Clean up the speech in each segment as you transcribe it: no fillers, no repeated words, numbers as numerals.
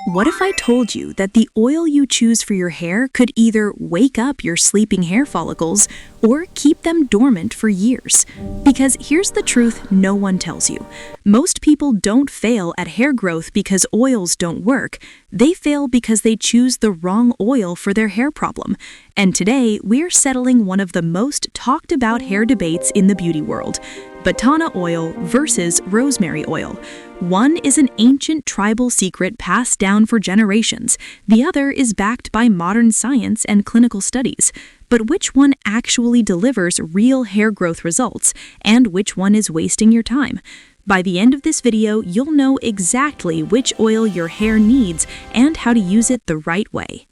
What if I told you that the oil you choose for your hair could either wake up your sleeping hair follicles or keep them dormant for years? Because here's the truth no one tells you. Most people don't fail at hair growth because oils don't work. They fail because they choose the wrong oil for their hair problem. And today, we're settling one of the most talked about hair debates in the beauty world: Batana Oil versus Rosemary Oil. One is an ancient tribal secret passed down for generations. The other is backed by modern science and clinical studies. But which one actually delivers real hair growth results, and which one is wasting your time? By the end of this video, you'll know exactly which oil your hair needs and how to use it the right way.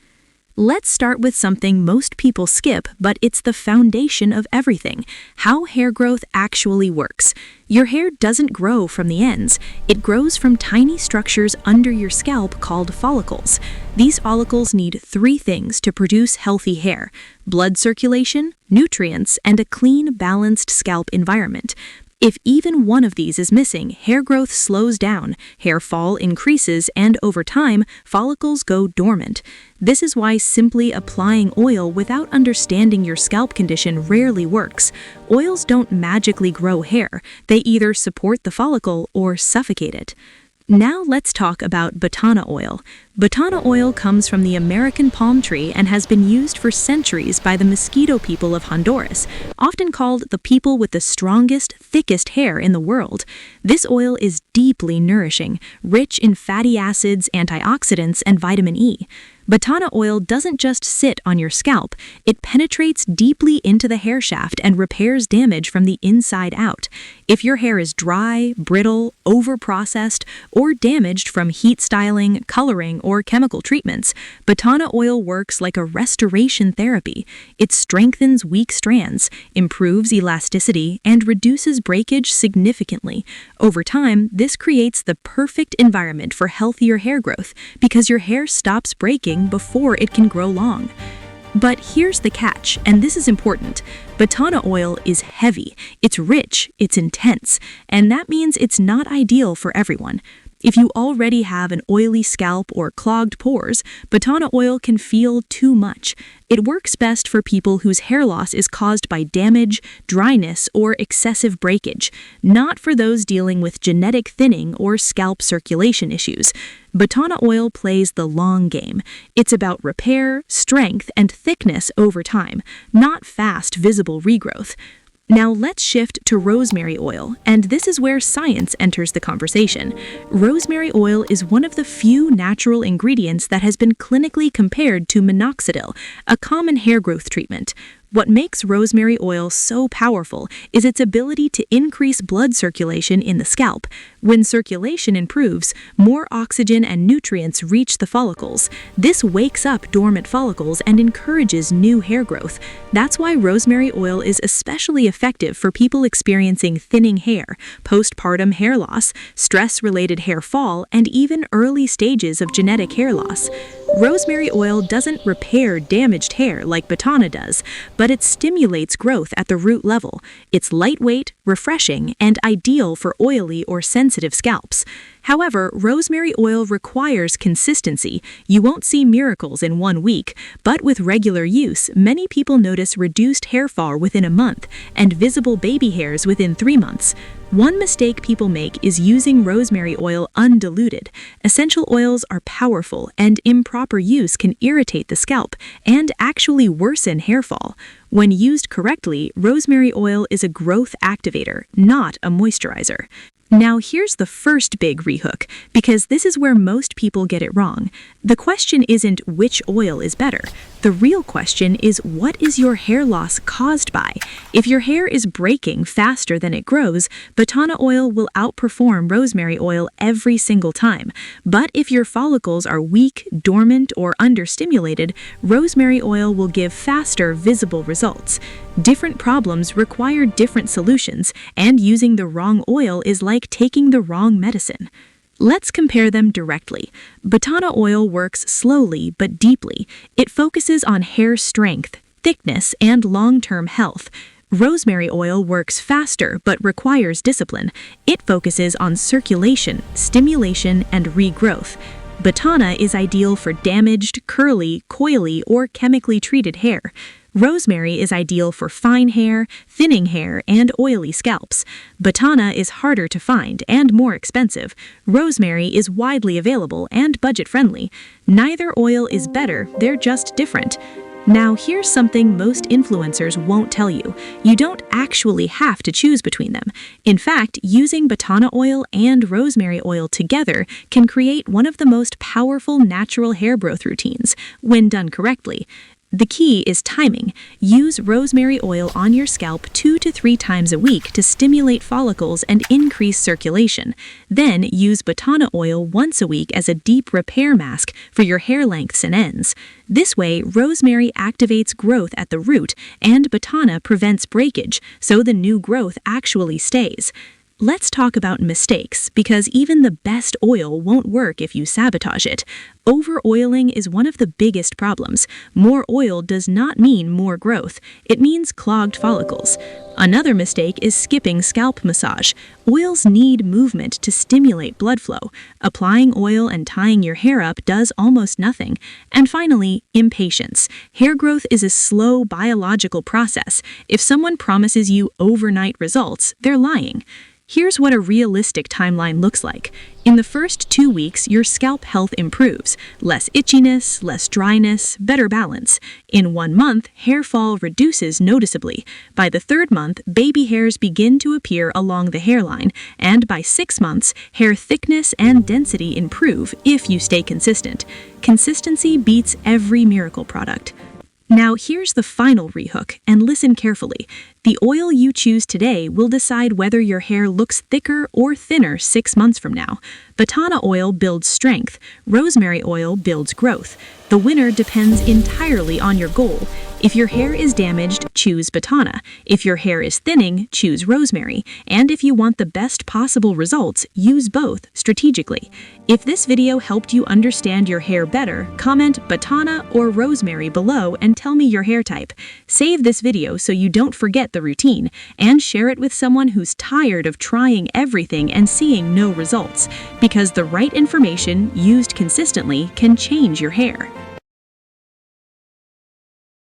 Let's start with something most people skip, but it's the foundation of everything: how hair growth actually works. Your hair doesn't grow from the ends. It grows from tiny structures under your scalp called follicles. These follicles need three things to produce healthy hair: blood circulation, nutrients, and a clean, balanced scalp environment. If even one of these is missing, hair growth slows down, hair fall increases, and over time, follicles go dormant. This is why simply applying oil without understanding your scalp condition rarely works. Oils don't magically grow hair. They either support the follicle or suffocate it. Now let's talk about Batana Oil. Batana oil comes from the American palm tree and has been used for centuries by the mosquito people of Honduras, often called the people with the strongest, thickest hair in the world. This oil is deeply nourishing, rich in fatty acids, antioxidants, and vitamin E. Batana oil doesn't just sit on your scalp, it penetrates deeply into the hair shaft and repairs damage from the inside out. If your hair is dry, brittle, over-processed, or damaged from heat styling, coloring, or chemical treatments, Batana oil works like a restoration therapy. It strengthens weak strands, improves elasticity, and reduces breakage significantly. Over time, this creates the perfect environment for healthier hair growth because your hair stops breaking before it can grow long. But here's the catch, and this is important. Batana oil is heavy, it's rich, it's intense, and that means it's not ideal for everyone. If you already have an oily scalp or clogged pores, Batana oil can feel too much. It works best for people whose hair loss is caused by damage, dryness, or excessive breakage, not for those dealing with genetic thinning or scalp circulation issues. Batana oil plays the long game. It's about repair, strength, and thickness over time, not fast, visible regrowth. Now let's shift to rosemary oil, and this is where science enters the conversation. Rosemary oil is one of the few natural ingredients that has been clinically compared to minoxidil, a common hair growth treatment. What makes rosemary oil so powerful is its ability to increase blood circulation in the scalp. When circulation improves, more oxygen and nutrients reach the follicles. This wakes up dormant follicles and encourages new hair growth. That's why rosemary oil is especially effective for people experiencing thinning hair, postpartum hair loss, stress-related hair fall, and even early stages of genetic hair loss. Rosemary oil doesn't repair damaged hair like Batana does, but it stimulates growth at the root level. It's lightweight, refreshing, and ideal for oily or sensitive scalps. However, rosemary oil requires consistency. You won't see miracles in 1 week, but with regular use, many people notice reduced hair fall within a month and visible baby hairs within 3 months. One mistake people make is using rosemary oil undiluted. Essential oils are powerful, and improper use can irritate the scalp and actually worsen hair fall. When used correctly, rosemary oil is a growth activator, not a moisturizer. Now here's the first big rehook, because this is where most people get it wrong. The question isn't which oil is better. The real question is, what is your hair loss caused by? If your hair is breaking faster than it grows, Batana oil will outperform rosemary oil every single time. But if your follicles are weak, dormant, or understimulated, rosemary oil will give faster, visible results. Different problems require different solutions, and using the wrong oil is like taking the wrong medicine. Let's compare them directly. Batana oil works slowly but deeply. It focuses on hair strength, thickness, and long-term health. Rosemary oil works faster but requires discipline. It focuses on circulation, stimulation, and regrowth. Batana is ideal for damaged, curly, coily, or chemically treated hair. Rosemary is ideal for fine hair, thinning hair, and oily scalps. Batana is harder to find and more expensive. Rosemary is widely available and budget-friendly. Neither oil is better, they're just different. Now, here's something most influencers won't tell you. You don't actually have to choose between them. In fact, using Batana oil and rosemary oil together can create one of the most powerful natural hair growth routines, when done correctly. The key is timing. Use rosemary oil on your scalp 2 to 3 times a week to stimulate follicles and increase circulation. Then use Batana oil once a week as a deep repair mask for your hair lengths and ends. This way, rosemary activates growth at the root and Batana prevents breakage, so the new growth actually stays. Let's talk about mistakes, because even the best oil won't work if you sabotage it. Over-oiling is one of the biggest problems. More oil does not mean more growth. It means clogged follicles. Another mistake is skipping scalp massage. Oils need movement to stimulate blood flow. Applying oil and tying your hair up does almost nothing. And finally, impatience. Hair growth is a slow biological process. If someone promises you overnight results, they're lying. Here's what a realistic timeline looks like. In the first 2 weeks, your scalp health improves. Less itchiness, less dryness, better balance. In 1 month, hair fall reduces noticeably. By the 3rd month, baby hairs begin to appear along the hairline. And by 6 months, hair thickness and density improve if you stay consistent. Consistency beats every miracle product. Now here's the final rehook, and listen carefully. The oil you choose today will decide whether your hair looks thicker or thinner 6 months from now. Batana oil builds strength. Rosemary oil builds growth. The winner depends entirely on your goal. If your hair is damaged, choose Batana. If your hair is thinning, choose rosemary. And if you want the best possible results, use both strategically. If this video helped you understand your hair better, comment Batana or rosemary below and tell me your hair type. Save this video so you don't forget the routine, and share it with someone who's tired of trying everything and seeing no results, because the right information used consistently can change your hair.